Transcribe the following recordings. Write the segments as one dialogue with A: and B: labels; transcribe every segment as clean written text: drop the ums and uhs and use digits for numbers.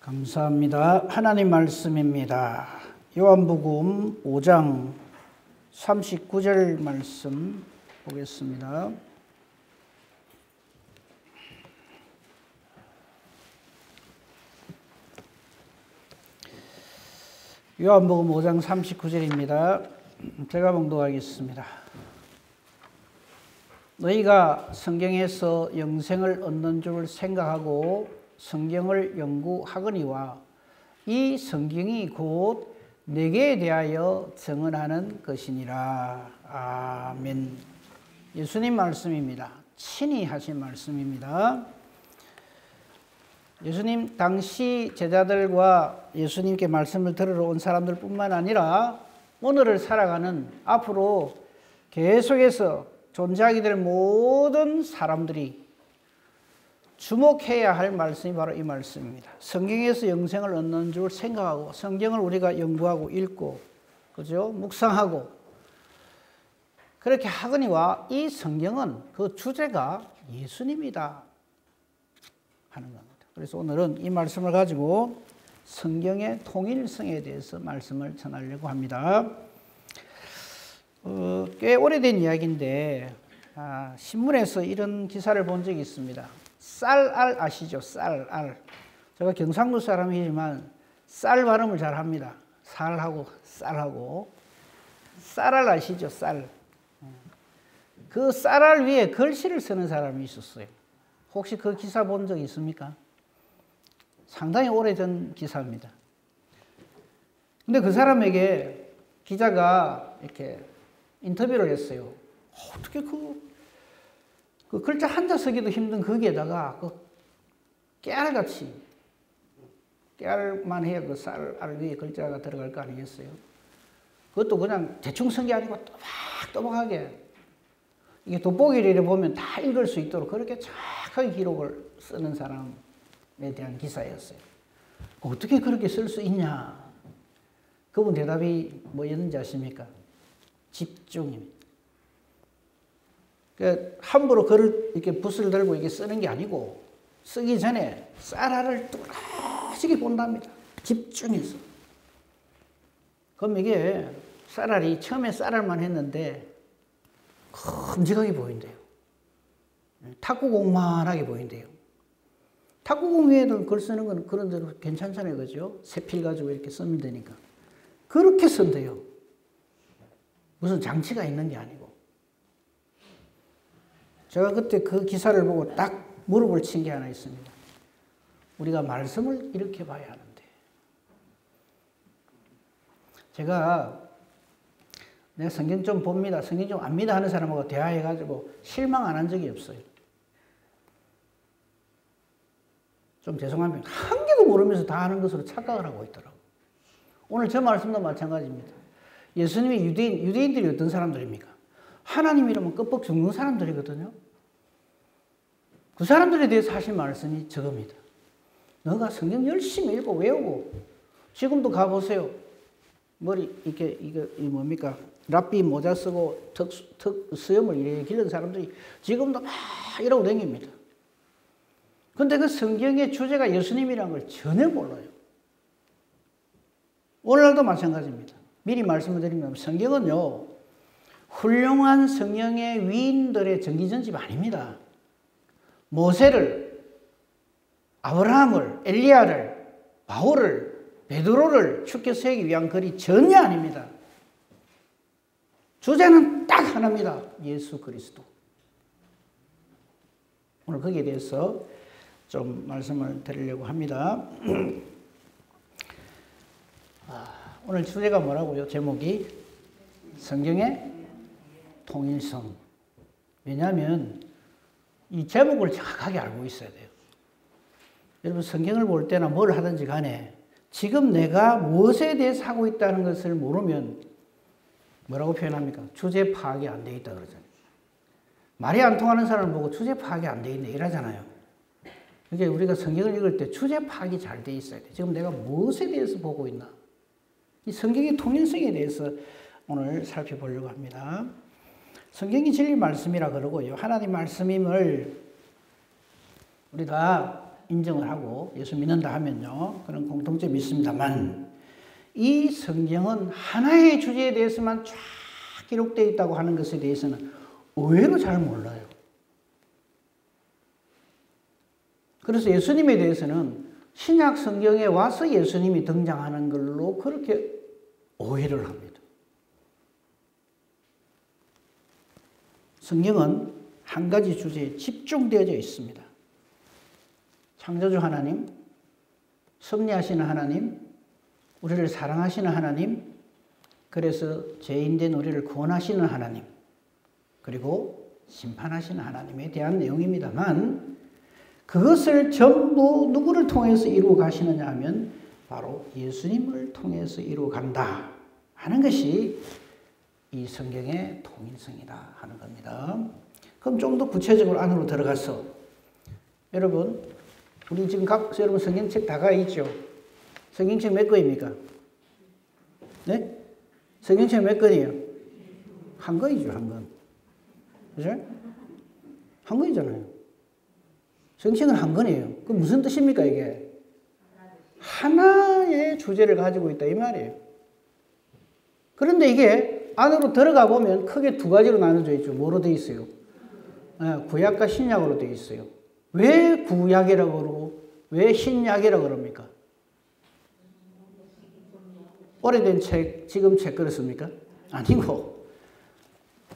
A: 감사합니다. 하나님 말씀입니다. 요한복음 5장 39절 말씀 보겠습니다. 요한복음 5장 39절입니다. 제가 봉독하겠습니다. 너희가 성경에서 영생을 얻는 줄 생각하고 성경을 연구하거니와 이 성경이 곧 내게 대하여 증언하는 것이니라. 아멘. 예수님 말씀입니다. 친히 하신 말씀입니다. 예수님 당시 제자들과 예수님께 말씀을 들으러 온 사람들 뿐만 아니라 오늘을 살아가는 앞으로 계속해서 존재하게 될 모든 사람들이 주목해야 할 말씀이 바로 이 말씀입니다. 성경에서 영생을 얻는 줄 생각하고 성경을 우리가 연구하고 읽고 그죠? 묵상하고 그렇게 하거니와 이 성경은 그 주제가 예수님이다 하는 겁니다. 그래서 오늘은 이 말씀을 가지고 성경의 통일성에 대해서 말씀을 전하려고 합니다. 꽤 오래된 이야기인데 신문에서 이런 기사를 본 적이 있습니다. 쌀알 아시죠? 쌀알. 제가 경상도 사람이지만 쌀 발음을 잘 합니다. 살하고 쌀하고. 쌀알 아시죠? 쌀. 그 쌀알 위에 글씨를 쓰는 사람이 있었어요. 혹시 그 기사 본 적 있습니까? 상당히 오래전 기사입니다. 근데 그 사람에게 기자가 이렇게 인터뷰를 했어요. 어떻게 그 글자 한자 쓰기도 힘든 거기에다가 깨알같이 깨알만 해야 그 쌀알 위에 글자가 들어갈 거 아니겠어요? 그것도 그냥 대충 쓴 게 아니고 또박또박하게 이게 돋보기를 보면 다 읽을 수 있도록 그렇게 정확하게 기록을 쓰는 사람에 대한 기사였어요. 어떻게 그렇게 쓸 수 있냐? 그분 대답이 뭐였는지 아십니까? 집중입니다. 그러니까 함부로 글을 이렇게 붓을 들고 이렇게 쓰는 게 아니고 쓰기 전에 쌀알을 뚜렷하게 본답니다. 집중해서. 그럼 이게 쌀알이 처음에 쌀알만 했는데 큼직하게 보인대요. 탁구공만하게 보인대요. 탁구공 위에도 글 쓰는 건 그런 대로 괜찮잖아요. 그죠? 세필 가지고 이렇게 쓰면 되니까. 그렇게 쓴대요. 무슨 장치가 있는 게 아니고. 제가 그때 그 기사를 보고 딱 무릎을 친 게 하나 있습니다. 우리가 말씀을 이렇게 봐야 하는데. 제가 내가 성경 좀 봅니다. 성경 좀 압니다 하는 사람하고 대화해가지고 실망 안 한 적이 없어요. 좀 죄송합니다. 한 개도 모르면서 다 하는 것으로 착각을 하고 있더라고요. 오늘 저 말씀도 마찬가지입니다. 예수님이 유대인들이 어떤 사람들입니까? 하나님이라면 끄뻑 죽는 사람들이거든요. 그 사람들에 대해서 하신 말씀이 저겁니다. 너가 성경 열심히 읽고 외우고 지금도 가보세요. 머리 이게 뭡니까? 랍비 모자 쓰고 수염을 이렇게 기른 사람들이 지금도 막 이러고 다닙니다. 근데 그 성경의 주제가 예수님이라는 걸 전혀 몰라요. 오늘날도 마찬가지입니다. 미리 말씀을 드리면 성경은요. 훌륭한 성령의 위인들의 전기전집 아닙니다. 모세를, 아브라함을, 엘리야를, 바울을, 베드로를 축켜 세우기 위한 글이 전혀 아닙니다. 주제는 딱 하나입니다. 예수 그리스도. 오늘 거기에 대해서 좀 말씀을 드리려고 합니다. 오늘 주제가 뭐라고요? 제목이 성경의 통일성. 왜냐하면 이 제목을 정확하게 알고 있어야 돼요. 여러분 성경을 볼 때나 뭘 하든지 간에 지금 내가 무엇에 대해서 하고 있다는 것을 모르면 뭐라고 표현합니까? 주제 파악이 안 돼 있다 그러잖아요. 말이 안 통하는 사람을 보고 주제 파악이 안 돼 있네 이러잖아요. 그러니까 우리가 성경을 읽을 때 주제 파악이 잘 돼 있어야 돼. 지금 내가 무엇에 대해서 보고 있나? 이 성경의 통일성에 대해서 오늘 살펴보려고 합니다. 성경이 진리 말씀이라 그러고요. 하나님 말씀임을 우리가 인정을 하고 예수 믿는다 하면요. 그런 공통점이 있습니다만 이 성경은 하나의 주제에 대해서만 쫙 기록되어 있다고 하는 것에 대해서는 의외로 잘 몰라요. 그래서 예수님에 대해서는 신약 성경에 와서 예수님이 등장하는 걸로 그렇게 오해를 합니다. 성경은 한 가지 주제에 집중되어져 있습니다. 창조주 하나님, 섭리하시는 하나님, 우리를 사랑하시는 하나님, 그래서 죄인된 우리를 구원하시는 하나님, 그리고 심판하시는 하나님에 대한 내용입니다만 그것을 전부 누구를 통해서 이루어 가시느냐 하면 바로 예수님을 통해서 이루어 간다 하는 것이 이 성경의 통일성이다 하는 겁니다. 그럼 좀 더 구체적으로 안으로 들어가서 여러분 우리 지금 여러분 성경책 다 가 있죠? 성경책 몇 권입니까? 네? 성경책 몇 권이에요? 한 권이죠, 한 권. 그죠? 한 권이잖아요. 성경책은 한 권이에요. 그 무슨 뜻입니까, 이게? 하나의 주제를 가지고 있다, 이 말이에요. 그런데 이게 안으로 들어가 보면 크게 두 가지로 나눠져 있죠. 뭐로 되어 있어요? 구약과 신약으로 되어 있어요. 왜 구약이라고 그러고 왜 신약이라고 그럽니까? 오래된 책, 지금 책 그렇습니까? 아니고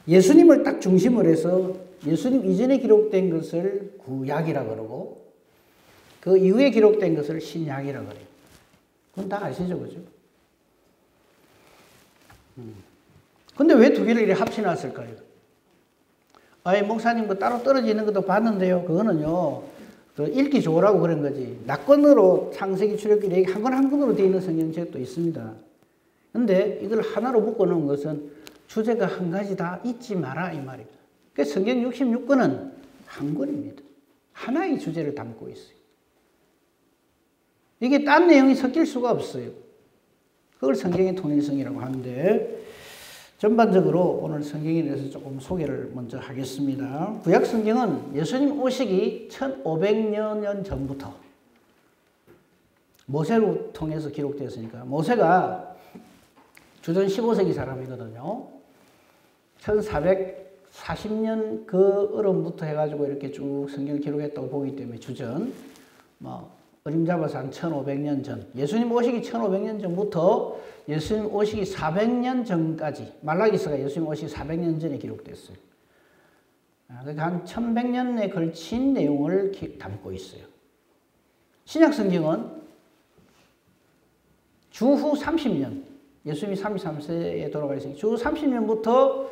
A: 예수님을 딱 중심으로 해서 예수님 이전에 기록된 것을 구약이라고 그러고 그 이후에 기록된 것을 신약이라고 그래요. 그건 다 아시죠? 그죠? 근데 왜 두 개를 이렇게 합쳐놨을까요? 아예 목사님 뭐 따로 떨어지는 것도 봤는데요. 그거는요, 그 읽기 좋으라고 그런 거지. 낙권으로 창세기, 출애굽기 한 권 한 권으로 되어 있는 성경책도 있습니다. 근데 이걸 하나로 묶어놓은 것은 주제가 한 가지 다 잊지 마라 이 말입니다. 그래서 성경 66권은 한 권입니다. 하나의 주제를 담고 있어요. 이게 딴 내용이 섞일 수가 없어요. 그걸 성경의 통일성이라고 하는데 전반적으로 오늘 성경에 대해서 조금 소개를 먼저 하겠습니다. 구약 성경은 예수님 오시기 1500여 년 전부터 모세를 통해서 기록되었으니까 모세가 주전 15세기 사람이거든요. 1440년 그 어름부터 해가지고 이렇게 쭉 성경을 기록했다고 보기 때문에 주전 어림잡아서 한 1500년 전, 예수님 오시기 1500년 전부터 예수님 오시기 400년 전까지, 말라기서가 예수님 오시기 400년 전에 기록됐어요. 그러니까 한 1100년에 걸친 내용을 담고 있어요. 신약 성경은 주후 30년, 예수님이 33세에 돌아가셨으니까 주 30년부터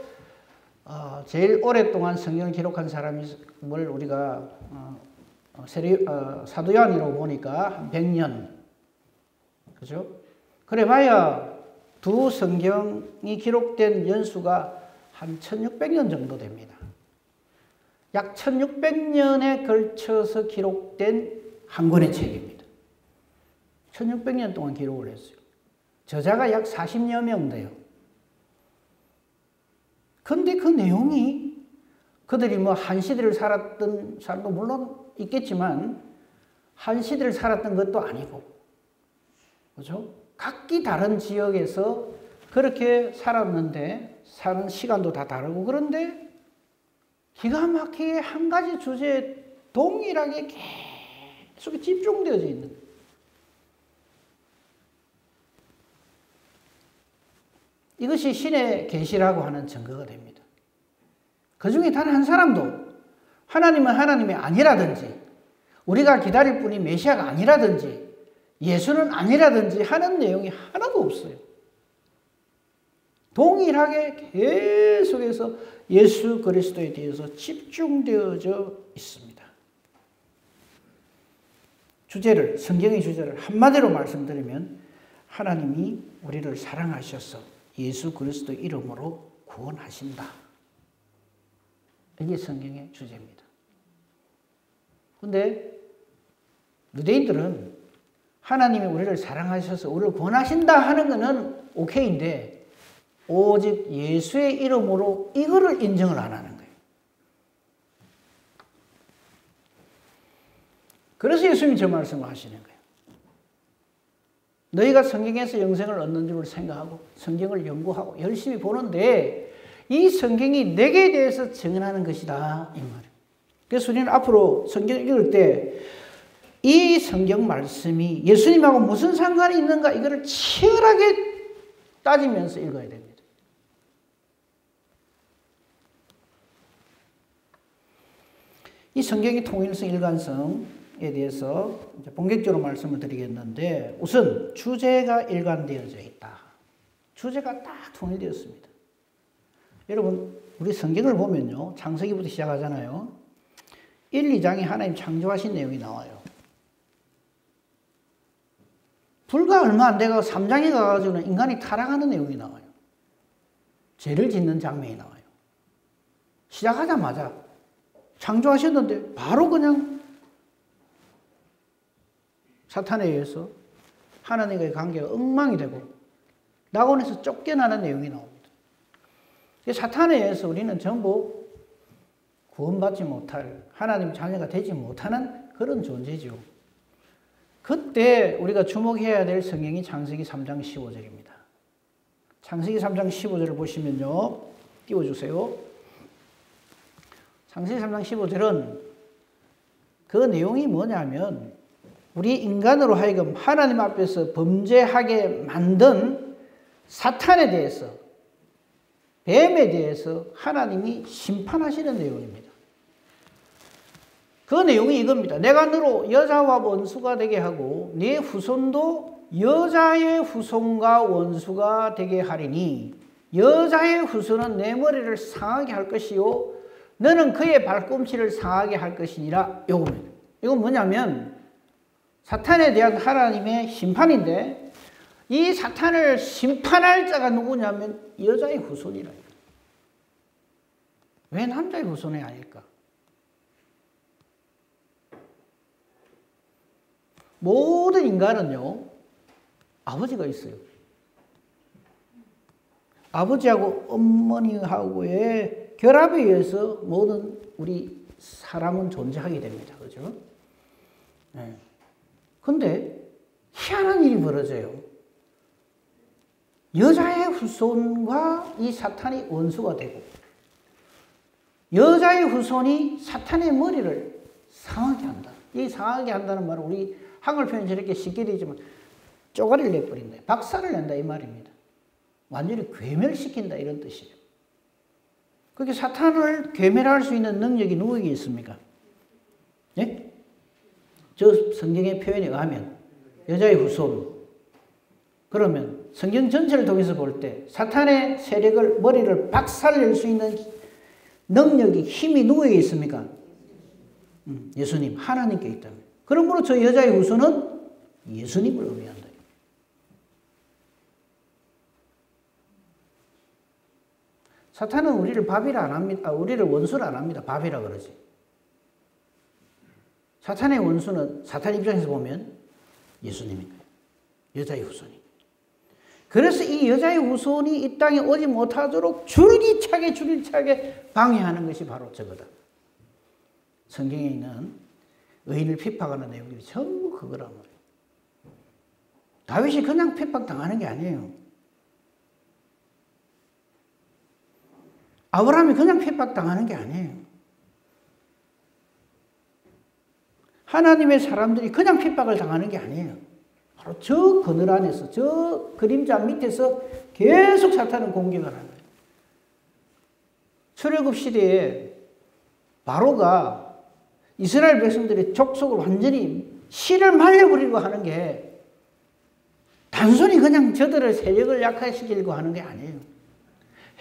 A: 제일 오랫동안 성경을 기록한 사람을 우리가 사도 요한이라고 보니까 한 100년. 그죠? 그래 봐야 두 성경이 기록된 연수가 한 1600년 정도 됩니다. 약 1600년에 걸쳐서 기록된 한 권의 책입니다. 1600년 동안 기록을 했어요. 저자가 약 40여 명 돼요. 근데 그 내용이 그들이 한 시대를 살았던 사람도 물론 있겠지만 한 시대를 살았던 것도 아니고, 그렇죠? 각기 다른 지역에서 그렇게 살았는데 사는 시간도 다 다르고 그런데 기가 막히게 한 가지 주제에 동일하게 계속 집중되어져 있는 거예요. 이것이 신의 계시라고 하는 증거가 됩니다. 그 중에 단 한 사람도 하나님은 하나님이 아니라든지 우리가 기다릴 분이 메시아가 아니라든지 예수는 아니라든지 하는 내용이 하나도 없어요. 동일하게 계속해서 예수 그리스도에 대해서 집중되어져 있습니다. 성경의 주제를 한마디로 말씀드리면 하나님이 우리를 사랑하셔서 예수 그리스도 이름으로 구원하신다. 이게 성경의 주제입니다. 그런데 유대인들은 하나님이 우리를 사랑하셔서 우리를 구원하신다 하는 것은 오케이인데 오직 예수의 이름으로 이거를 인정을 안 하는 거예요. 그래서 예수님이 저 말씀을 하시는 거예요. 너희가 성경에서 영생을 얻는 줄 생각하고 성경을 연구하고 열심히 보는데 이 성경이 내게 대해서 증언하는 것이다 이 말이에요. 그래서 우리는 앞으로 성경 읽을 때 이 성경 말씀이 예수님하고 무슨 상관이 있는가 이거를 치열하게 따지면서 읽어야 됩니다. 이 성경의 통일성, 일관성에 대해서 이제 본격적으로 말씀을 드리겠는데 우선 주제가 일관되어져 있다. 주제가 딱 통일되었습니다. 여러분 우리 성경을 보면요. 창세기부터 시작하잖아요. 1, 2장에 하나님 창조하신 내용이 나와요. 불과 얼마 안 돼서 3장에 가가지고는 인간이 타락하는 내용이 나와요. 죄를 짓는 장면이 나와요. 시작하자마자 창조하셨는데 바로 그냥 사탄에 의해서 하나님과의 관계가 엉망이 되고 낙원에서 쫓겨나는 내용이 나옵니다. 사탄에 의해서 우리는 전부 구원받지 못할 하나님 자녀가 되지 못하는 그런 존재죠. 그때 우리가 주목해야 될 성경이 창세기 3장 15절입니다. 창세기 3장 15절을 보시면요. 띄워주세요. 창세기 3장 15절은 그 내용이 뭐냐면 우리 인간으로 하여금 하나님 앞에서 범죄하게 만든 사탄에 대해서 뱀에 대해서 하나님이 심판하시는 내용입니다. 그 내용이 이겁니다. 내가 너로 여자와 원수가 되게 하고 네 후손도 여자의 후손과 원수가 되게 하리니 여자의 후손은 내 머리를 상하게 할 것이요 너는 그의 발꿈치를 상하게 할 것이니라. 이겁니다. 이건 뭐냐면 사탄에 대한 하나님의 심판인데 이 사탄을 심판할 자가 누구냐면 여자의 후손이라. 왜 남자의 후손이 아닐까? 모든 인간은요, 아버지가 있어요. 아버지하고 어머니하고의 결합에 의해서 모든 우리 사람은 존재하게 됩니다. 그죠? 네. 근데 희한한 일이 벌어져요. 여자의 후손과 이 사탄이 원수가 되고, 여자의 후손이 사탄의 머리를 상하게 한다. 이 상하게 한다는 말은 우리 한글 표현이 저렇게 쉽게 되지만 쪼가리를 내버린다. 박살을 낸다 이 말입니다. 완전히 괴멸시킨다 이런 뜻이에요. 그렇게 사탄을 괴멸할 수 있는 능력이 누구에게 있습니까? 예? 저 성경의 표현에 의하면 여자의 후손. 그러면 성경 전체를 통해서 볼 때 사탄의 세력을 머리를 박살낼 수 있는 능력이 힘이 누구에게 있습니까? 예수님, 하나님께 있다면. 그러므로 저 여자의 후손은 예수님을 의미한다. 사탄은 우리를 밥이라 안 합니다. 우리를 원수라 안 합니다. 밥이라 그러지. 사탄의 원수는 사탄 입장에서 보면 예수님인 거예요. 여자의 후손이. 그래서 이 여자의 후손이 이 땅에 오지 못하도록 줄기차게 방해하는 것이 바로 저거다. 성경에 있는 의인을 핍박하는 내용들이 전부 그거란 말이에요. 다윗이 그냥 핍박당하는 게 아니에요. 아브라함이 그냥 핍박당하는 게 아니에요. 하나님의 사람들이 그냥 핍박을 당하는 게 아니에요. 바로 저 그늘 안에서, 저 그림자 밑에서 계속 사탄은 공격을 하는 거예요. 출애굽 시대에 바로가 이스라엘 백성들의 족속을 완전히 씨를 말려버리고 하는 게 단순히 그냥 저들의 세력을 약화시키려고 하는 게 아니에요.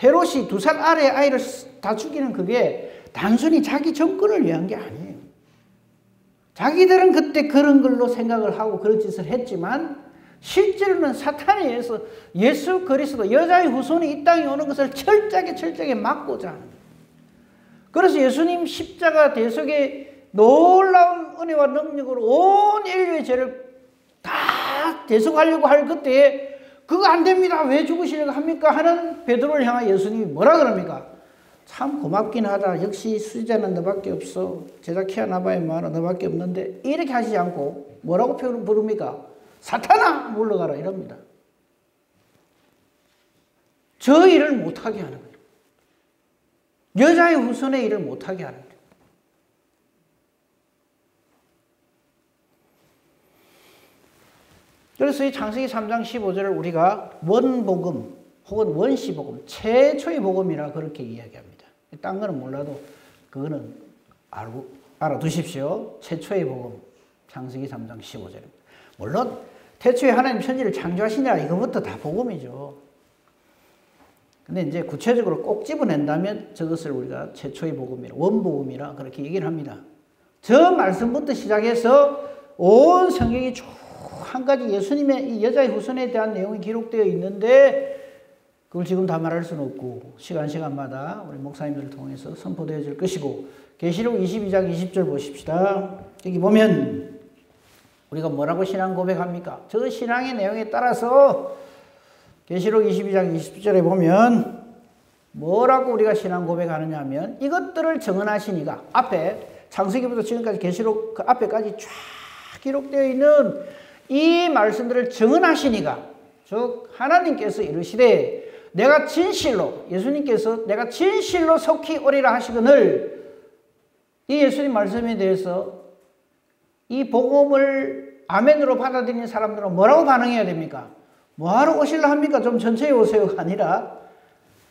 A: 헤롯이 2살 아래의 아이를 다 죽이는 그게 단순히 자기 정권을 위한 게 아니에요. 자기들은 그때 그런 걸로 생각을 하고 그런 짓을 했지만 실제로는 사탄에 의해서 예수 그리스도 여자의 후손이 이 땅에 오는 것을 철저하게 막고자 하는 거예요. 그래서 예수님 십자가 대속의 놀라운 은혜와 능력으로 온 인류의 죄를 다 대속하려고 할 그때에 그거 안 됩니다. 왜 죽으시려고 합니까? 하는 베드로를 향한 예수님이 뭐라 그럽니까? 참 고맙긴 하다. 역시 수지자는 너밖에 없어. 제자키야 나봐야 많아. 너밖에 없는데 이렇게 하시지 않고 뭐라고 부릅니까? 사탄아 물러가라 이럽니다. 저 일을 못하게 하는 거예요. 여자의 후손의 일을 못하게 하는 거예요. 그래서 이 창세기 3장 15절을 우리가 원복음 혹은 원시복음, 최초의 복음이라 그렇게 이야기합니다. 딴 거는 몰라도 그거는 알아두십시오. 최초의 복음, 창세기 3장 15절입니다. 물론 태초에 하나님 천지를 창조하시냐 이거부터 다 복음이죠. 근데 이제 구체적으로 꼭 집어낸다면 저것을 우리가 최초의 복음이라, 원복음이라 그렇게 얘기를 합니다. 저 말씀부터 시작해서 온 성경이 쭉 한 가지 예수님의 이 여자의 후손에 대한 내용이 기록되어 있는데 그걸 지금 다 말할 수는 없고 시간마다 우리 목사님들을 통해서 선포되어질 것이고 계시록 22장 20절 보십시다. 여기 보면 우리가 뭐라고 신앙 고백합니까? 저 신앙의 내용에 따라서 계시록 22장 20절에 보면 뭐라고 우리가 신앙 고백하느냐 하면 이것들을 정언하시니가 앞에 창세기부터 지금까지 계시록 그 앞에까지 쫙 기록되어 있는 이 말씀들을 정언하시니가 즉 하나님께서 이르시되 내가 진실로 예수님께서 내가 진실로 속히 오리라 하시거늘 이 예수님 말씀에 대해서 이 복음을 아멘으로 받아들이는 사람들은 뭐라고 반응해야 됩니까? 뭐하러 오실라 합니까? 좀 천천히 오세요가 아니라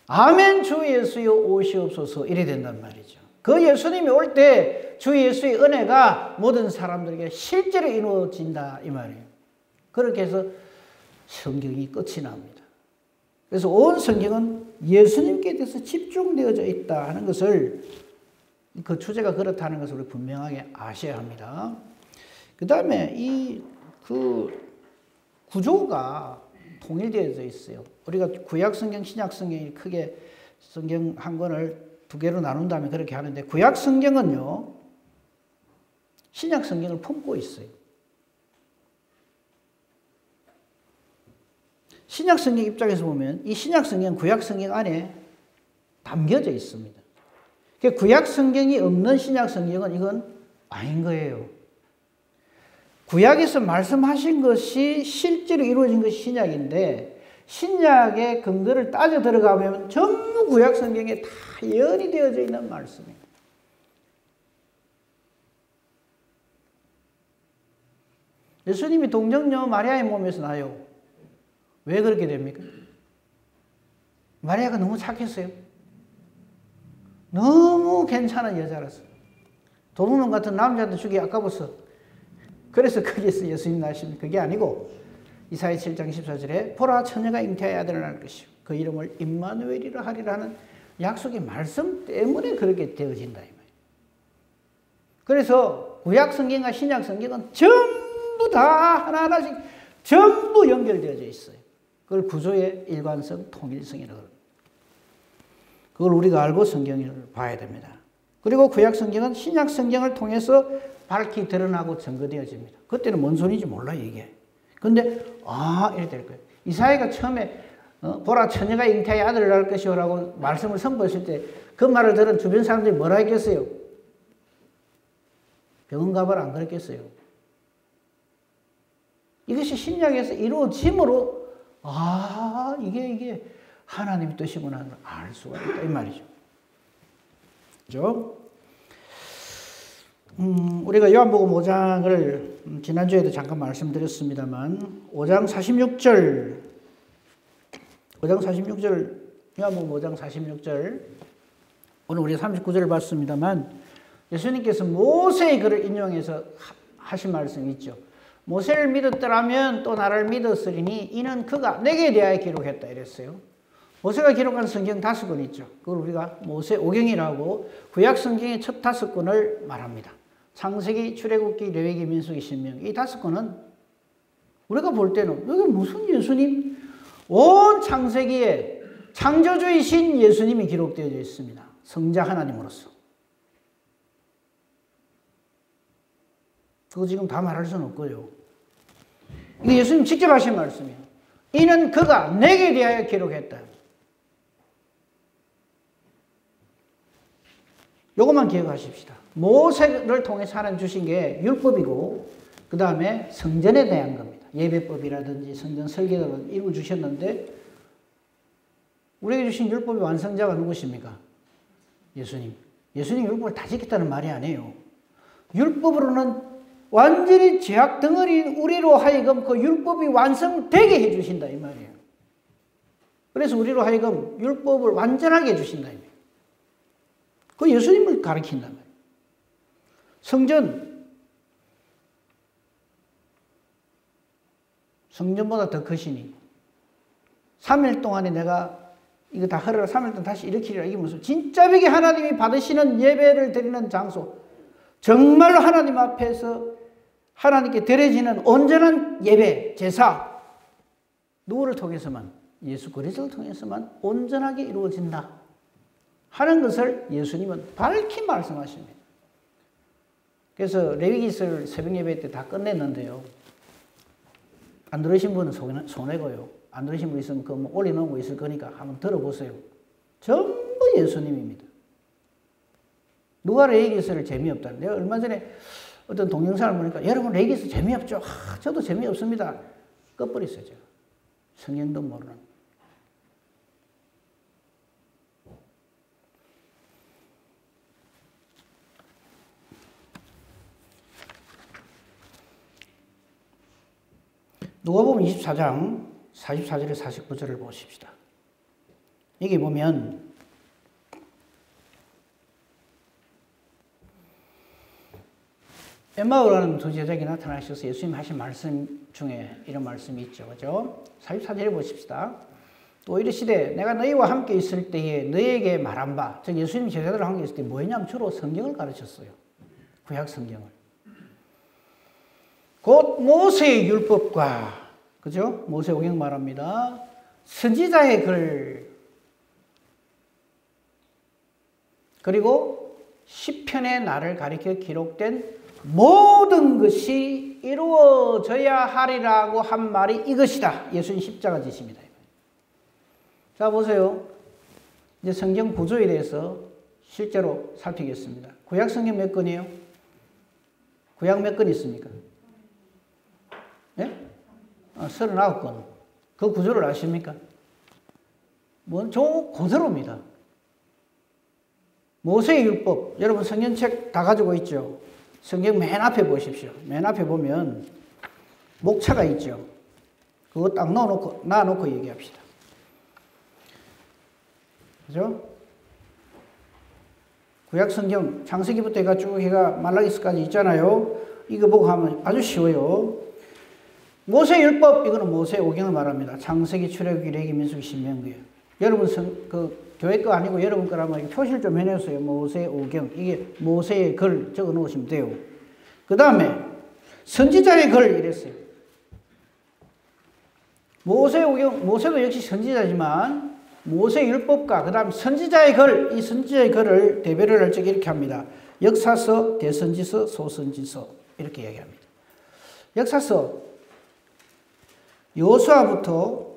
A: 아멘 주 예수여 오시옵소서 이래 된단 말이죠. 그 예수님이 올 때 주 예수의 은혜가 모든 사람들에게 실제로 이루어진다 이 말이에요. 그렇게 해서 성경이 끝이 납니다. 그래서 온 성경은 예수님께 대해서 집중되어져 있다 하는 것을 그 주제가 그렇다는 것을 우리 분명하게 아셔야 합니다. 그 다음에 그 구조가 통일되어져 있어요. 우리가 구약 성경, 신약 성경이 크게 성경 한 권을 두 개로 나눈다면 그렇게 하는데 구약 성경은요, 신약 성경을 품고 있어요. 신약 성경 입장에서 보면 이 신약 성경, 구약 성경 안에 담겨져 있습니다. 구약 성경이 없는 신약 성경은 이건 아닌 거예요. 구약에서 말씀하신 것이 실제로 이루어진 것이 신약인데 신약의 근거를 따져 들어가면 전부 구약 성경에 다 예언이 되어져 있는 말씀이에요. 예수님이 동정녀 마리아의 몸에서 나요. 왜 그렇게 됩니까? 마리아가 너무 착했어요. 너무 괜찮은 여자라서. 도둑놈 같은 남자한테 주기 아까웠어. 그래서 거기에서 예수님 나십니다. 그게 아니고 이사야 7장 14절에 보라 처녀가 잉태하여 아들을 낳을 것이요 그 이름을 임마누엘이라 하리라는 약속의 말씀 때문에 그렇게 되어진다 이 말이에요. 그래서 구약 성경과 신약 성경은 전부 다 하나하나씩 전부 연결되어져 있어요. 그걸 구조의 일관성, 통일성이라고 합니다. 그걸 우리가 알고 성경을 봐야 됩니다. 그리고 구약 성경은 신약 성경을 통해서 밝히 드러나고 증거되어집니다. 그때는 뭔 소리인지 몰라요, 이게. 근데, 이렇게 될 거예요. 이사야가 처음에, 보라, 처녀가 잉태하여 아들을 낳을 것이요 라고 말씀을 선포했을 때 그 말을 들은 주변 사람들이 뭐라 했겠어요? 병원 가봐라 안 그랬겠어요? 이것이 신약에서 이루어짐으로, 이게 하나님의 뜻이구나 하는 걸 알 수가 있다, 이 말이죠. 그죠? 우리가 요한복음 5장을 지난주에도 잠깐 말씀드렸습니다만 5장 46절 요한복음 5장 46절 오늘 우리 39절을 봤습니다만 예수님께서 모세의 글을 인용해서 하신 말씀이 있죠. 모세를 믿었더라면 또 나를 믿었으리니 이는 그가 내게 대하여 기록했다 이랬어요. 모세가 기록한 성경 5권 있죠. 그걸 우리가 모세 오경이라고 구약 성경의 첫 5권을 말합니다. 창세기, 출애굽기, 레위기, 민수기, 신명기 이 5권은 우리가 볼 때는 이게 무슨 예수님? 온 창세기에 창조주이신 예수님이 기록되어 있습니다. 성자 하나님으로서. 그거 지금 다 말할 수는 없고요. 이게 예수님 직접 하신 말씀이에요. 이는 그가 내게 대하여 기록했다. 요것만 기억하십시다. 모세를 통해서 하나님 주신 게 율법이고 그 다음에 성전에 대한 겁니다. 예배법이라든지 성전 설계를 이루어 주셨는데 우리에게 주신 율법의 완성자가 누구십니까? 예수님. 예수님 율법을 다 지켰다는 말이 아니에요. 율법으로는 완전히 죄악 덩어리인 우리로 하여금 그 율법이 완성되게 해주신다 이 말이에요. 그래서 우리로 하여금 율법을 완전하게 해주신다 이 말이에요. 그 예수님을 가리킨단 말이에요. 성전보다 더 크시니 3일 동안에 내가 이거 다 허러라 3일 동안 다시 일으키리라. 이게 무슨 진짜 되게 하나님이 받으시는 예배를 드리는 장소, 정말로 하나님 앞에서 하나님께 드려지는 온전한 예배, 제사, 누구를 통해서만? 예수 그리스도를 통해서만 온전하게 이루어진다 하는 것을 예수님은 밝히 말씀하십니다. 그래서 레위기서를 새벽 예배 때 다 끝냈는데요. 안 들으신 분은 손해고요. 안 들으신 분 있으면 그거 뭐 올려놓은 거 있을 거니까 한번 들어보세요. 전부 예수님입니다. 누가 레위기서를 재미없다. 내가 얼마 전에 어떤 동영상을 보니까 여러분 레위기서 재미없죠? 저도 재미없습니다. 꺼버렸어요. 제가. 성경도 모르는. 누가복음 24장 44절에 49절을 보십시다. 여기 보면 엠마오라는 두 제자에게 나타나셔서 예수님 하신 말씀 중에 이런 말씀이 있죠. 그죠? 44절에 보십시다. 또 이르시되 내가 너희와 함께 있을 때에 너희에게 말한 바, 즉 예수님 제자들과 함께 있을 때 뭐였냐면 주로 성경을 가르쳤어요. 구약 성경을. 곧 모세의 율법과 그죠? 모세오경 말합니다. 선지자의 글 그리고 시편의 날을 가리켜 기록된 모든 것이 이루어져야 하리라고 한 말이 이것이다. 예수님 십자가 지십니다. 자 보세요. 이제 성경 구조에 대해서 실제로 살피겠습니다. 구약 성경 몇 권이에요? 구약 몇 권 있습니까? 예? 39권. 그 구조를 아십니까? 저 그대로입니다. 모세의 율법, 여러분 성경책 다 가지고 있죠? 성경 맨 앞에 보십시오. 맨 앞에 보면 목차가 있죠? 그거 딱 놔놓고 얘기합시다. 그죠? 구약 성경, 창세기부터 해가 쭉 해가 말라기서까지 있잖아요? 이거 보고 하면 아주 쉬워요. 모세 율법, 이거는 모세 오경을 말합니다. 창세기, 출애굽기, 레위기, 민수기, 신명기예요. 여러분 교회 거 아니고 여러분 거라면 표시를 좀 해놨어요. 모세 오경. 이게 모세의 글 적어 놓으시면 돼요. 그 다음에 선지자의 글 이랬어요. 모세 오경, 모세도 역시 선지자지만 모세 율법과 그 다음 선지자의 글, 이 선지자의 글을 대별을 할 적 이렇게 합니다. 역사서, 대선지서, 소선지서 이렇게 이야기합니다. 역사서 여호수아부터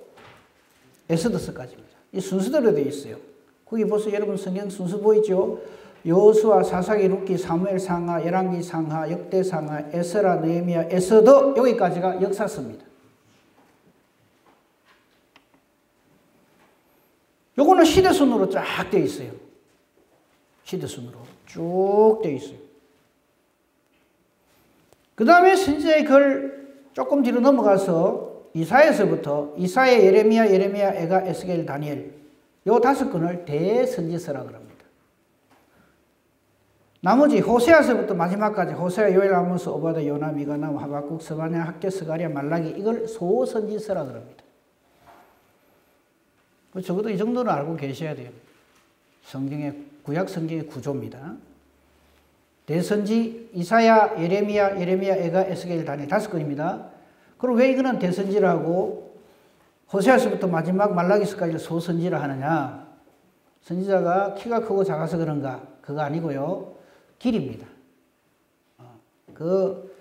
A: 에스더서까지입니다. 이 순서대로 되어 있어요. 거기 보세요. 여러분 성경 순서 보이죠? 여호수아, 사사기, 룻기, 사무엘 상하, 열왕기 상하, 역대 상하, 에스라, 느헤미야, 에스더 여기까지가 역사서입니다. 요거는 시대순으로 쫙 되어 있어요. 시대순으로 쭉 되어 있어요. 그 다음에 선지자의 글 조금 뒤로 넘어가서 이사야서부터 이사야, 예레미야, 에가, 에스겔, 다니엘 요 5권을 대선지서라 그럽니다. 나머지 호세아서부터 마지막까지 호세아, 요엘, 아모스, 오바다, 요나, 미가나, 하박국, 스바냐, 학개, 스가랴, 말라기 이걸 소선지서라 그럽니다. 적어도 이 정도는 알고 계셔야 돼요. 구약 성경의 구조입니다. 대선지 이사야, 예레미야, 에가, 에스겔, 다니엘 5권입니다. 그럼 왜 이거는 대선지라고 호세아서부터 마지막 말라기서까지 소선지라 하느냐? 선지자가 키가 크고 작아서 그런가? 그거 아니고요. 길입니다. 그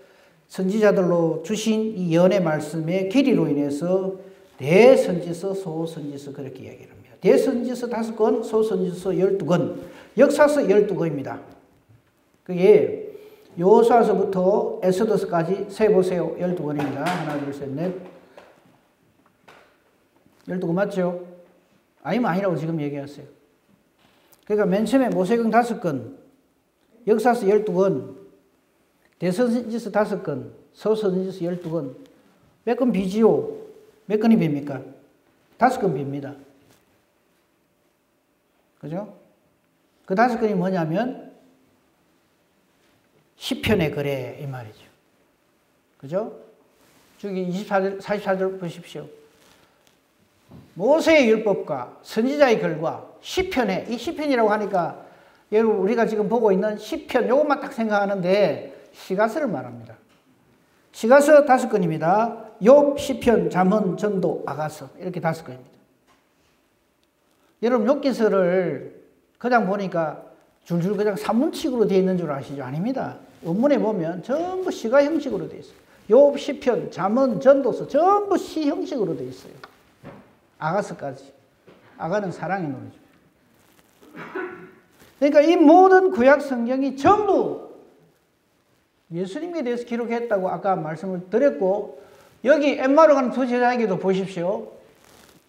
A: 선지자들로 주신 이 연의 말씀의 길이로 인해서 대선지서, 소선지서 그렇게 이야기를 합니다. 대선지서 5권, 소선지서 12권, 역사서 12권입니다. 그게 여호수아서부터 에스더서까지 세보세요. 12권입니다. 하나, 둘, 셋, 넷. 12권 맞죠? 아니면 아니라고 지금 얘기하세요. 그러니까 맨 처음에 모세경 5권, 역사서 12권, 대선지서 5권, 소선지서 12권. 몇 권 비지요? 몇 권이 빕니까? 5권 빕니다. 그죠? 그 5권이 뭐냐면 시편의 거래 이 말이죠. 그죠? 저기 44절 보십시오. 모세의 율법과 선지자의 글과 시편에, 이 시편이라고 하니까 여러분 우리가 지금 보고 있는 시편 요것만 딱 생각하는데 시가서를 말합니다. 시가서 5권입니다. 욥, 시편, 잠언, 전도, 아가서 이렇게 5권입니다. 여러분 욥기서를 그냥 보니까 줄줄 그냥 산문칙으로 되어 있는 줄 아시죠? 아닙니다. 원문에 보면 전부 시가 형식으로 되어 있어요. 욥, 시편, 잠언, 전도서 전부 시 형식으로 되어 있어요. 아가서까지. 아가는 사랑의 노래죠. 그러니까 이 모든 구약 성경이 전부 예수님에 대해서 기록했다고 아까 말씀을 드렸고, 여기 엠마로 가는 두 제자에게도 보십시오.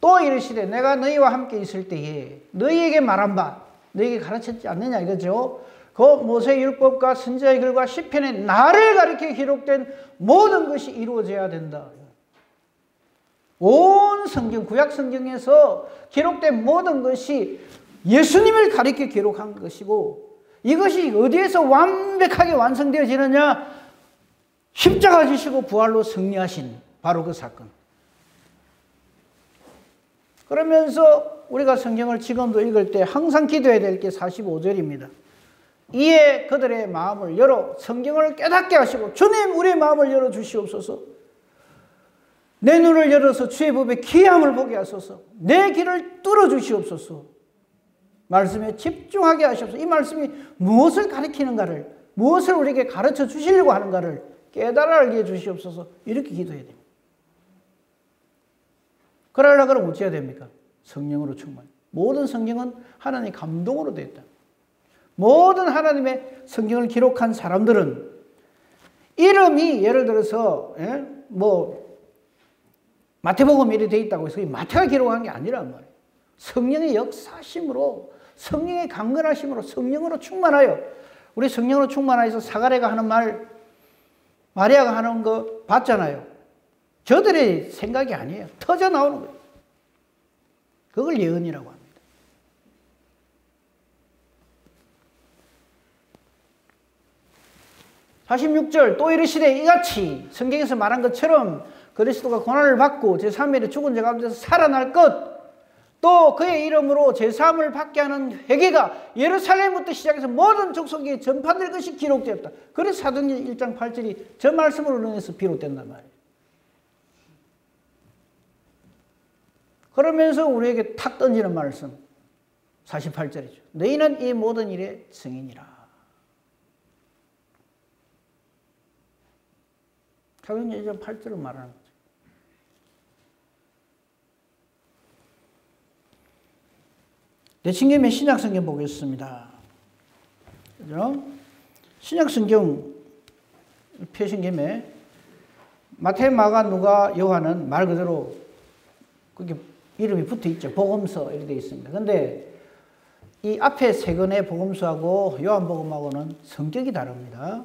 A: 또 이르시되 내가 너희와 함께 있을 때에 너희에게 말한 바 너희에게 가르쳤지 않느냐 이거죠. 그 모세의 율법과 선지자의 글과 시편에 나를 가리켜 기록된 모든 것이 이루어져야 된다. 온 성경, 구약 성경에서 기록된 모든 것이 예수님을 가리켜 기록한 것이고, 이것이 어디에서 완벽하게 완성되어지느냐? 십자가 지시고 부활로 승리하신 바로 그 사건. 그러면서 우리가 성경을 지금도 읽을 때 항상 기도해야 될 게 45절입니다. 이에 그들의 마음을 열어 성경을 깨닫게 하시고 주님 우리의 마음을 열어 주시옵소서. 내 눈을 열어서 주의 법의 귀함을 보게 하소서. 내 귀를 뚫어 주시옵소서. 말씀에 집중하게 하시옵소서. 이 말씀이 무엇을 가리키는가를, 무엇을 우리에게 가르쳐 주시려고 하는가를 깨달아 알게 해주시옵소서. 이렇게 기도해야 됩니다. 그러려고 그러면 어찌해야 됩니까? 성령으로 충만. 모든 성경은 하나님의 감동으로 되어 있다. 모든 하나님의 성경을 기록한 사람들은 이름이 예를 들어서 마태복음 이렇게 되어 있다고 해서 마태가 기록한 게 아니란 말이에요. 성령의 역사심으로, 성령의 강건하심으로, 성령으로 충만하여, 우리 성령으로 충만하여서 사가랴가 하는 말, 마리아가 하는 거 봤잖아요. 저들의 생각이 아니에요. 터져 나오는 거예요. 그걸 예언이라고 합니다. (46절) 또 이르시되 이같이 성경에서 말한 것처럼 그리스도가 고난을 받고 제3일에 죽은 자 가운데서 살아날 것, 또 그의 이름으로 제3을 받게 하는 회개가 예루살렘부터 시작해서 모든 족속에 전파될 것이 기록되었다. 그래서 사도행전 1장 8절이 저 말씀으로 인해서 비롯된단 말이에요. 그러면서 우리에게 탁 던지는 말씀 48절이죠. 너희는 이 모든 일의 증인이라. 사도행전 1장 8절을 말하는 거죠. 내친김에 신약성경 보겠습니다. 그죠? 신약성경 펴신 김에 마태, 마가, 누가, 요한은 말 그대로 그게 이름이 붙어 있죠. 복음서 이렇게 되어 있습니다. 근데 이 앞에 세 권의 복음서하고 요한복음하고는 성격이 다릅니다.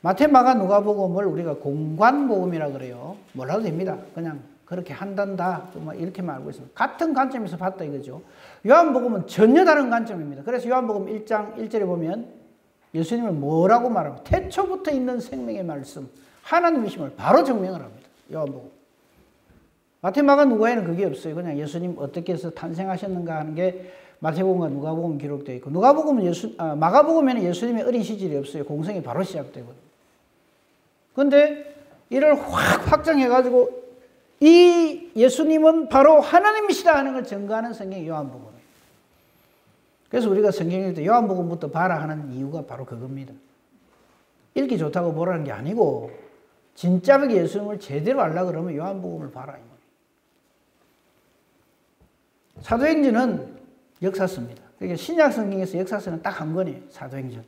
A: 마태, 마가, 누가 복음을 우리가 공관복음이라 그래요. 몰라도 됩니다. 그냥 그렇게 한단다 이렇게만 알고 있습니다. 같은 관점에서 봤다 이거죠. 요한복음은 전혀 다른 관점입니다. 그래서 요한복음 1장 1절에 보면 예수님을 뭐라고 말합니까? 태초부터 있는 생명의 말씀, 하나님이심을 바로 증명을 합니다. 요한복음. 마태, 마가, 누가에는 그게 없어요. 그냥 예수님 어떻게 해서 탄생하셨는가 하는 게 마태복음과 누가복음 기록되어 있고, 누가복음은 마가복음에는 예수님의 어린 시절이 없어요. 공생이 바로 시작되거든요. 그런데 이를 확 확장해가지고 이 예수님은 바로 하나님이시다 하는 걸 증거하는 성경이 요한복음이에요. 그래서 우리가 성경 읽을 때 요한복음부터 봐라 하는 이유가 바로 그겁니다. 읽기 좋다고 보라는 게 아니고 진짜로 예수님을 제대로 알려고 그러면 요한복음을 봐라. 사도행전은 역사서입니다. 그러니까 신약 성경에서 역사서는 딱 한 권이에요. 사도행전.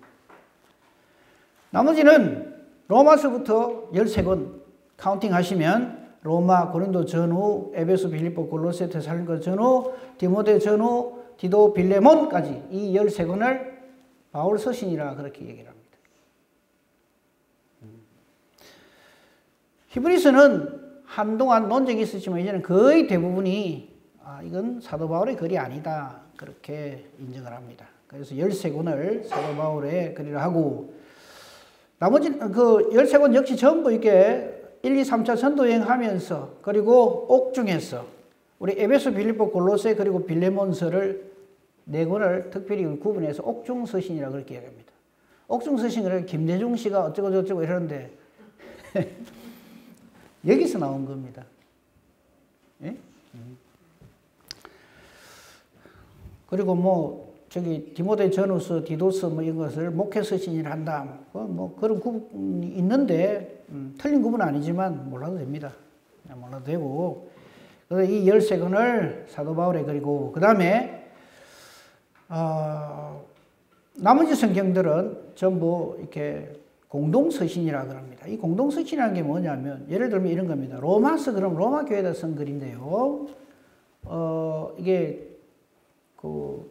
A: 나머지는 로마서부터 13권 카운팅 하시면 로마, 고린도 전후, 에베소, 빌립보, 골로새, 데살로니가 전후, 디모데 전후, 디도, 빌레몬까지 이 13권을 바울 서신이라 그렇게 얘기를 합니다. 히브리서는 한동안 논쟁이 있었지만 이제는 거의 대부분이 이건 사도 바울의 글이 아니다 그렇게 인정을 합니다. 그래서 13권을 사도 바울의 글이라 하고 나머지 그 13권 역시 전부 이렇게 1, 2, 3차 전도여행 하면서 그리고 옥중에서 우리 에베소, 빌립보, 골로새 그리고 빌레몬서를 4권을 특별히 구분해서 옥중서신이라 그렇게 얘기합니다. 옥중서신을 김대중 씨가 어쩌고 저쩌고 이러는데 여기서 나온 겁니다. 예? 그리고 뭐 저기 디모데 전후서, 디도서 뭐 이런 것을 목회서신이라 한다. 뭐 그런 구분이 있는데 틀린 구분은 아니지만 몰라도 됩니다. 몰라도 되고. 그래서 이 13권을 사도 바울에 그리고 그 다음에 나머지 성경들은 전부 이렇게 공동서신이라 그럽니다. 이 공동서신이라는 게 뭐냐면 예를 들면 이런 겁니다. 로마서 그럼 로마 교회에다 쓴 글인데요. 이게 그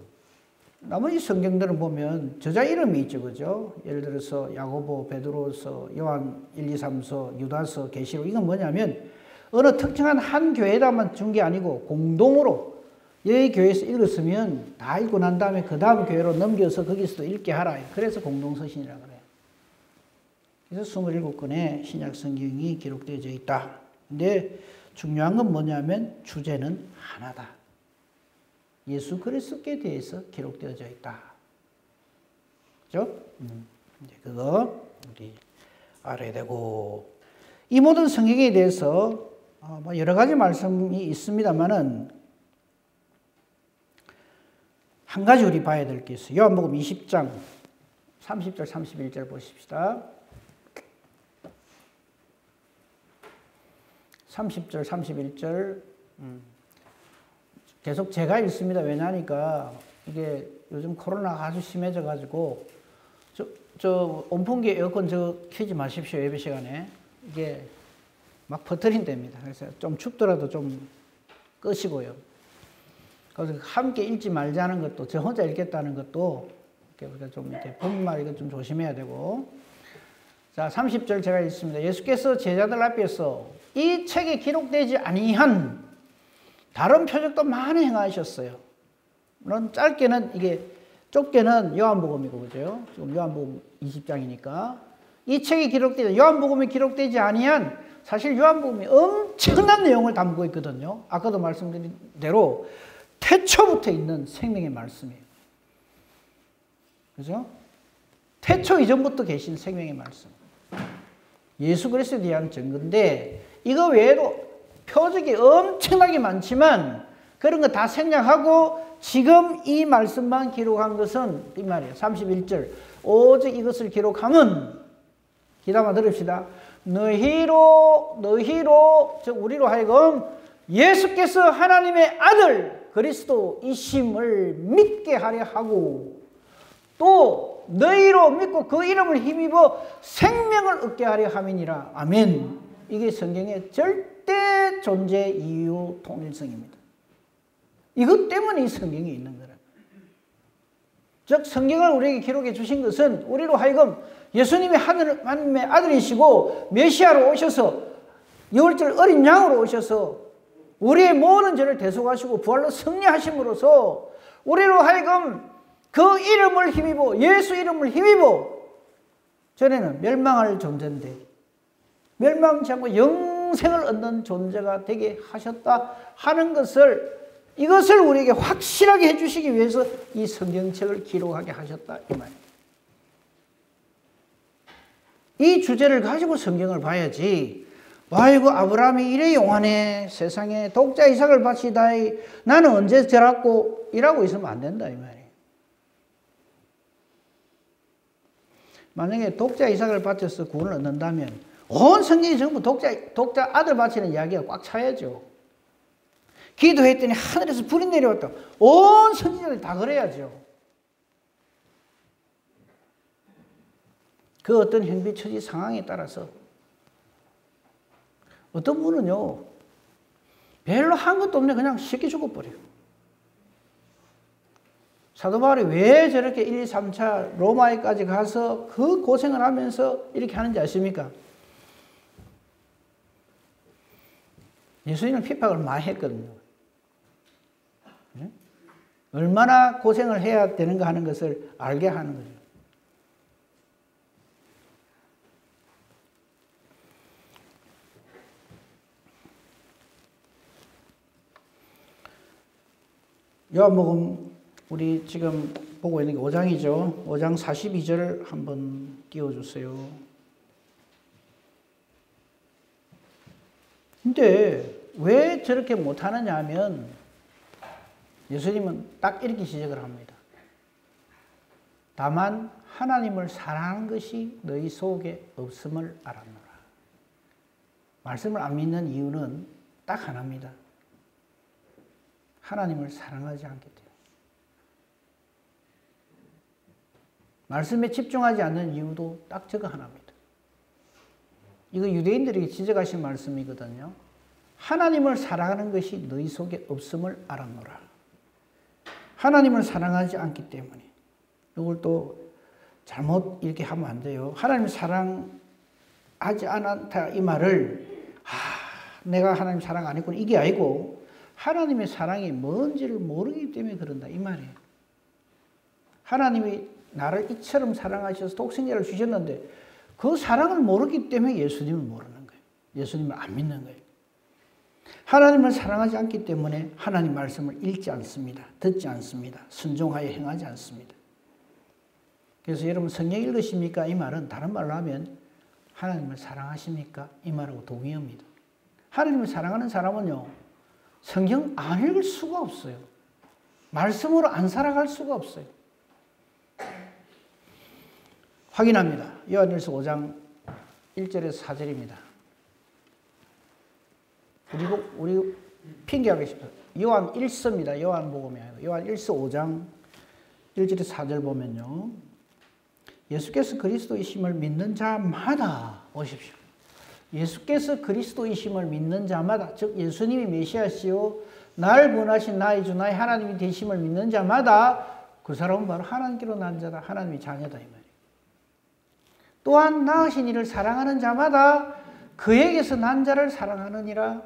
A: 나머지 성경들은 보면 저자 이름이 있죠. 그죠? 예를 들어서 야고보, 베드로서, 요한 1, 2, 3서, 유다서, 계시록 이건 뭐냐면 어느 특정한 한 교회에다만 준 게 아니고 공동으로 여기 교회에서 읽었으면 다 읽고 난 다음에 그 다음 교회로 넘겨서 거기서도 읽게 하라. 그래서 공동서신이라고 그래요. 그래서 27권의 신약 성경이 기록되어져 있다. 근데 중요한 건 뭐냐면 주제는 하나다. 예수 그리스도께 대해서 기록되어져 있다. 그죠? 이제 그거 우리 알아야 되고 이 모든 성경에 대해서 여러 가지 말씀이 있습니다만은 한 가지 우리 봐야 될 게 있어요. 요한복음 20장 30절 31절 보십시다. 30절 31절 계속 제가 읽습니다. 왜냐하니까 이게 요즘 코로나가 아주 심해져 가지고 저 온풍기 에어컨 켜지 마십시오. 예배 시간에 이게 막 퍼뜨린답니다. 그래서 좀 춥더라도 좀 끄시고요. 그래서 함께 읽지 말자는 것도 저 혼자 읽겠다는 것도 우리가 좀 이렇게 본말 이거 좀 조심해야 되고. 자, 30절 제가 읽습니다. 예수께서 제자들 앞에서 이 책에 기록되지 아니한 다른 표적도 많이 행하셨어요. 물론 짧게는 이게 좁게는 요한복음이고 그죠? 지금 요한복음 20장이니까 이 책에 기록되지 요한복음이 기록되지 아니한 사실 요한복음이 엄청난 내용을 담고 있거든요. 아까도 말씀드린 대로 태초부터 있는 생명의 말씀이에요. 그죠? 태초 이전부터 계신 생명의 말씀. 예수 그리스도에 대한 증거인데 이거 외에도 표적이 엄청나게 많지만 그런 거 다 생략하고 지금 이 말씀만 기록한 것은 이 말이에요. 31절 오직 이것을 기록함은 기다마 들읍시다. 너희로 즉 우리로 하여금 예수께서 하나님의 아들 그리스도이심을 믿게 하려 하고 또 너희로 믿고 그 이름을 힘입어 생명을 얻게 하려 함이니라. 아멘. 이게 성경의 절대 존재 이유 통일성입니다. 이것 때문에 이 성경이 있는 거라. 즉 성경을 우리에게 기록해 주신 것은 우리로 하여금 예수님이 하나님의 아들이시고 메시아로 오셔서 유월절 어린 양으로 오셔서 우리의 모든 죄를 대속하시고 부활로 승리하심으로써 우리로 하여금 그 이름을 힘입어 예수 이름을 힘입어 전에는 멸망할 존재인데 멸망치 않고 영생을 얻는 존재가 되게 하셨다 하는 것을 이것을 우리에게 확실하게 해주시기 위해서 이 성경책을 기록하게 하셨다 이 말이에요. 이 주제를 가지고 성경을 봐야지 아이고 아브라함이 이래 용하네 세상에 독자 이삭을 바치다이 나는 언제 저랐고 이라고 있으면 안 된다 이 말이에요. 만약에 독자 이삭을 바쳐서 구원을 얻는다면 온 성경이 전부 독자 아들 바치는 이야기가 꽉 차야죠. 기도했더니 하늘에서 불이 내려왔다. 온 선지자들이 다 그래야죠. 그 어떤 형비 처지 상황에 따라서 어떤 분은요, 별로 한 것도 없네 그냥 쉽게 죽어버려요. 사도 바울이 왜 저렇게 1, 2, 3차 로마에까지 가서 그 고생을 하면서 이렇게 하는지 아십니까? 예수님은 핍박을 많이 했거든요. 얼마나 고생을 해야 되는가 하는 것을 알게 하는 거죠. 요한복음 우리 지금 보고 있는 게 5장이죠. 5장 42절 한번 띄워주세요. 근데 왜 저렇게 못하느냐 하면 예수님은 딱 이렇게 지적을 합니다. 다만 하나님을 사랑하는 것이 너희 속에 없음을 알았노라. 말씀을 안 믿는 이유는 딱 하나입니다. 하나님을 사랑하지 않기 때문에. 말씀에 집중하지 않는 이유도 딱 저거 하나입니다. 이거 유대인들에게 지적하신 말씀이거든요. 하나님을 사랑하는 것이 너희 속에 없음을 알았노라. 하나님을 사랑하지 않기 때문에. 이걸 또 잘못 이렇게 하면 안 돼요. 하나님을 사랑하지 않다 이 말을 내가 하나님 사랑 안 했구나 이게 아니고 하나님의 사랑이 뭔지를 모르기 때문에 그런다 이 말이에요. 하나님이 나를 이처럼 사랑하셔서 독생자를 주셨는데 그 사랑을 모르기 때문에 예수님을 모르는 거예요. 예수님을 안 믿는 거예요. 하나님을 사랑하지 않기 때문에 하나님 말씀을 읽지 않습니다. 듣지 않습니다. 순종하여 행하지 않습니다. 그래서 여러분 성경 읽으십니까? 이 말은 다른 말로 하면 하나님을 사랑하십니까? 이 말하고 동의합니다. 하나님을 사랑하는 사람은요. 성경 안 읽을 수가 없어요. 말씀으로 안 살아갈 수가 없어요. 확인합니다. 요한일서 5장 1절에서 4절입니다. 우리 핑계하겠습니다. 요한 1서입니다. 요한복음이 아니고 요한 1서 5장 1절에서 4절 보면요. 예수께서 그리스도이심을 믿는 자마다 오십시오. 예수께서 그리스도이심을 믿는 자마다, 즉 예수님이 메시아시요 날 구원하신 나의 주 나의 하나님이 되심을 믿는 자마다 그 사람은 바로 하나님께로 난 자다. 하나님의 자녀다 이 말이에요. 또한 낳으신 이를 사랑하는 자마다 그에게서 난 자를 사랑하느니라.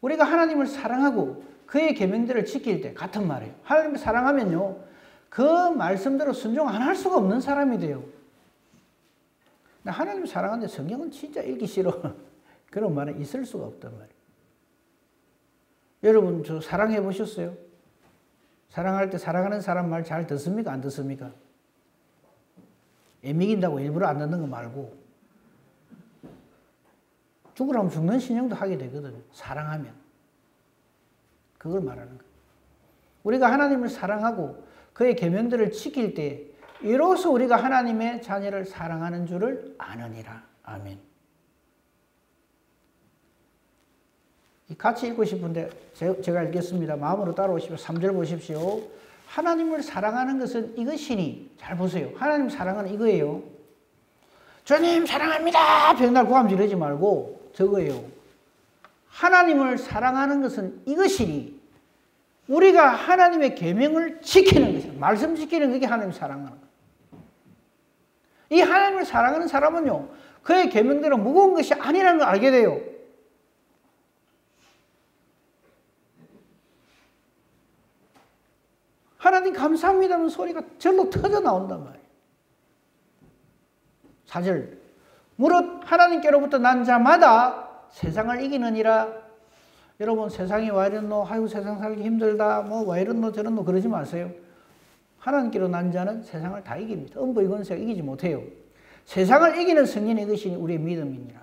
A: 우리가 하나님을 사랑하고 그의 계명들을 지킬 때 같은 말이에요. 하나님을 사랑하면요. 그 말씀대로 순종 안 할 수가 없는 사람이 돼요. 하나님 사랑하는데 성경은 진짜 읽기 싫어. 그런 말은 있을 수가 없단 말이에요. 여러분 저 사랑해 보셨어요? 사랑할 때 사랑하는 사람 말 잘 듣습니까? 안 듣습니까? 애미긴다고 일부러 안 듣는 거 말고 죽으라면 죽는 신용도 하게 되거든요. 사랑하면. 그걸 말하는 거예요. 우리가 하나님을 사랑하고 그의 계명들을 지킬 때 이로써 우리가 하나님의 자녀를 사랑하는 줄을 아느니라. 아멘. 같이 읽고 싶은데 제가 읽겠습니다. 마음으로 따라오십시오. 3절 보십시오. 하나님을 사랑하는 것은 이것이니, 잘 보세요. 하나님 사랑은 이거예요. 주님 사랑합니다. 백날 고함 지르지 말고 저거예요. 하나님을 사랑하는 것은 이것이니 우리가 하나님의 계명을 지키는 것이에요. 말씀 지키는 그게 하나님 사랑하는 거예요. 이 하나님을 사랑하는 사람은요. 그의 계명대로 무거운 것이 아니라는 걸 알게 돼요. 하나님 감사합니다는 소리가 절로 터져 나온단 말이에요. 4절. 무릇 하나님께로부터 난 자마다 세상을 이기느니라. 여러분 세상이 와 이랬노? 아이고 세상 살기 힘들다. 뭐 와 이랬노 저랬노 그러지 마세요. 하나님께로 난 자는 세상을 다 이깁니다. 음부의 권세가 이기지 못해요. 세상을 이기는 승리는 이것이 우리의 믿음이니라.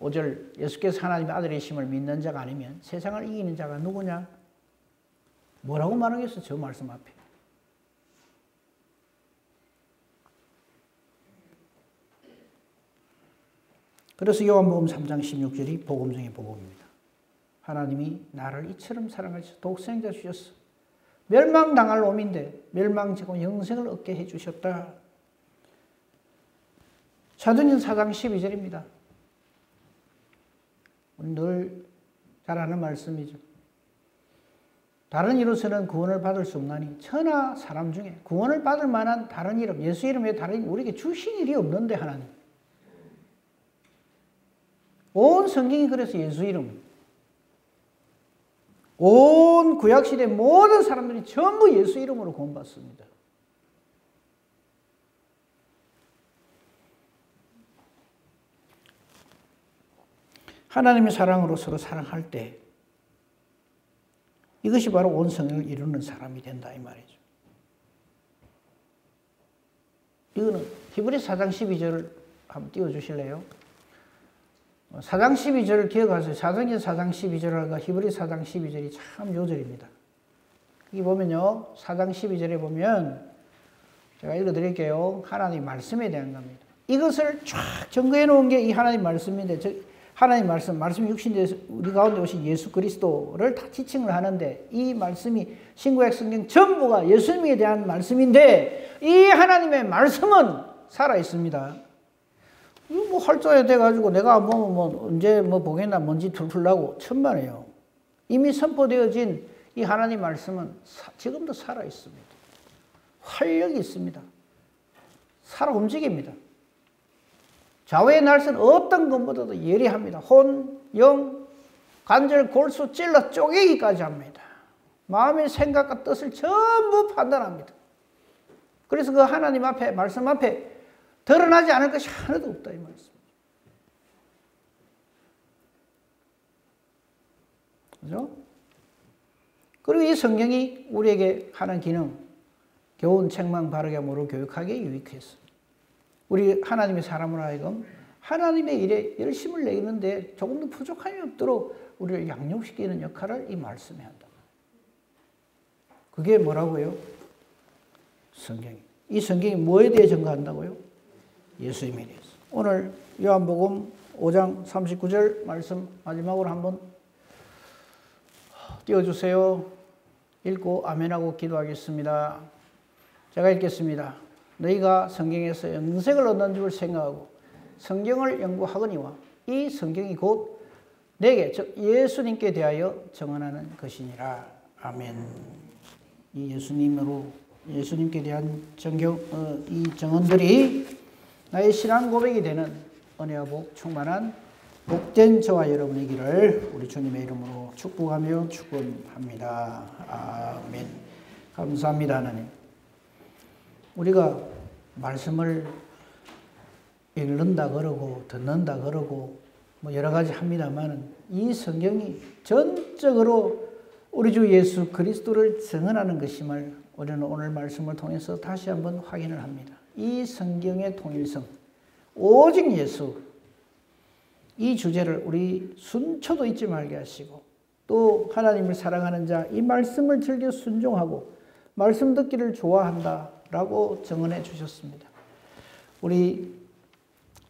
A: 5절. 예수께서 하나님의 아들이심을 믿는 자가 아니면 세상을 이기는 자가 누구냐? 뭐라고 말하겠어? 저 말씀 앞에. 그래서 요한복음 3장 16절이 복음 중의 복음입니다. 하나님이 나를 이처럼 사랑하셔서 독생자 주셨어. 멸망당할 놈인데 멸망치고 영생을 얻게 해주셨다. 사도행전 4장 12절입니다. 늘 잘 아는 말씀이죠. 다른 이로서는 구원을 받을 수 없나니 천하 사람 중에 구원을 받을 만한 다른 이름, 예수 이름 외에 다른 우리에게 주신 일이 없는데 하나님. 온 성경이 그래서 예수 이름. 온 구약시대 모든 사람들이 전부 예수 이름으로 구원받습니다. 하나님의 사랑으로 서로 사랑할 때 이것이 바로 온 성령을 이루는 사람이 된다 이 말이죠. 이거는 히브리서 4장 12절을 한번 띄워주실래요? 4장 12절을 기억하세요. 사도행전 4장 12절과 히브리서 4장 12절이 참 요절입니다. 여기 보면요. 4장 12절에 보면 제가 읽어드릴게요. 하나님 말씀에 대한 겁니다. 이것을 쫙 증거해 놓은 게 이 하나님 말씀인데 하나님 말씀이 육신되어서 우리 가운데 오신 예수 그리스도를 다 지칭을 하는데 이 말씀이 신구약 성경 전부가 예수님에 대한 말씀인데 이 하나님의 말씀은 살아 있습니다. 이거 뭐 활자에 돼가지고 내가 언제 보겠나 뭔지 풀라고 천만에요. 이미 선포되어진 이 하나님 말씀은 지금도 살아 있습니다. 활력이 있습니다. 살아 움직입니다. 좌우의 날선 어떤 것보다도 예리합니다. 혼, 영, 관절, 골수 찔러 쪼개기까지 합니다. 마음의 생각과 뜻을 전부 판단합니다. 그래서 그 하나님 앞에 말씀 앞에 드러나지 않을 것이 하나도 없다 이 말씀. 그죠? 그리고 이 성경이 우리에게 하는 기능, 교훈, 책망, 바르게 함으로 교육하기에 유익했습니다. 우리 하나님의 사람으로 하여금 하나님의 일에 열심을 내는데 조금도 부족함이 없도록 우리를 양육시키는 역할을 이 말씀에 한다. 그게 뭐라고요? 성경이. 이 성경이 뭐에 대해 증거한다고요? 예수님에 대해서. 오늘 요한복음 5장 39절 말씀 마지막으로 한번 띄워주세요. 읽고 아멘하고 기도하겠습니다. 제가 읽겠습니다. 너희가 성경에서 영생을 얻는 줄 생각하고 성경을 연구하거니와 이 성경이 곧 내게 즉 예수님께 대하여 정언하는 것이니라. 아멘. 이 예수님께 대한 이 정언들이 나의 신앙 고백이 되는 은혜와 복 충만한 복된 저와 여러분이기를 우리 주님의 이름으로 축복하며 축원합니다. 아멘. 감사합니다 하나님. 우리가 말씀을 읽는다 그러고 듣는다 그러고 뭐 여러 가지 합니다만 이 성경이 전적으로 우리 주 예수 그리스도를 증언하는 것임을 우리는 오늘 말씀을 통해서 다시 한번 확인을 합니다. 이 성경의 통일성, 오직 예수, 이 주제를 우리 순초도 잊지 말게 하시고 또 하나님을 사랑하는 자, 이 말씀을 즐겨 순종하고 말씀 듣기를 좋아한다 라고 정언해 주셨습니다. 우리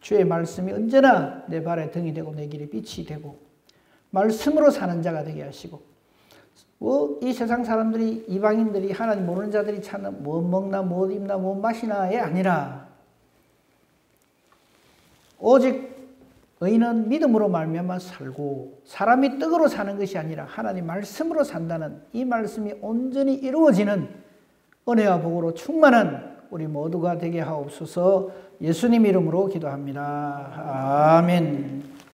A: 주의 말씀이 언제나 내 발에 등이 되고 내 길에 빛이 되고 말씀으로 사는 자가 되게 하시고 이 세상 사람들이 이방인들이 하나님 모르는 자들이 찾는 뭐 먹나 뭐 입나 뭐 마시나에 아니라 오직 의인은 믿음으로 말미암아 살고 사람이 떡으로 사는 것이 아니라 하나님 말씀으로 산다는 이 말씀이 온전히 이루어지는 은혜와 복으로 충만한 우리 모두가 되게 하옵소서. 예수님 이름으로 기도합니다. 아멘.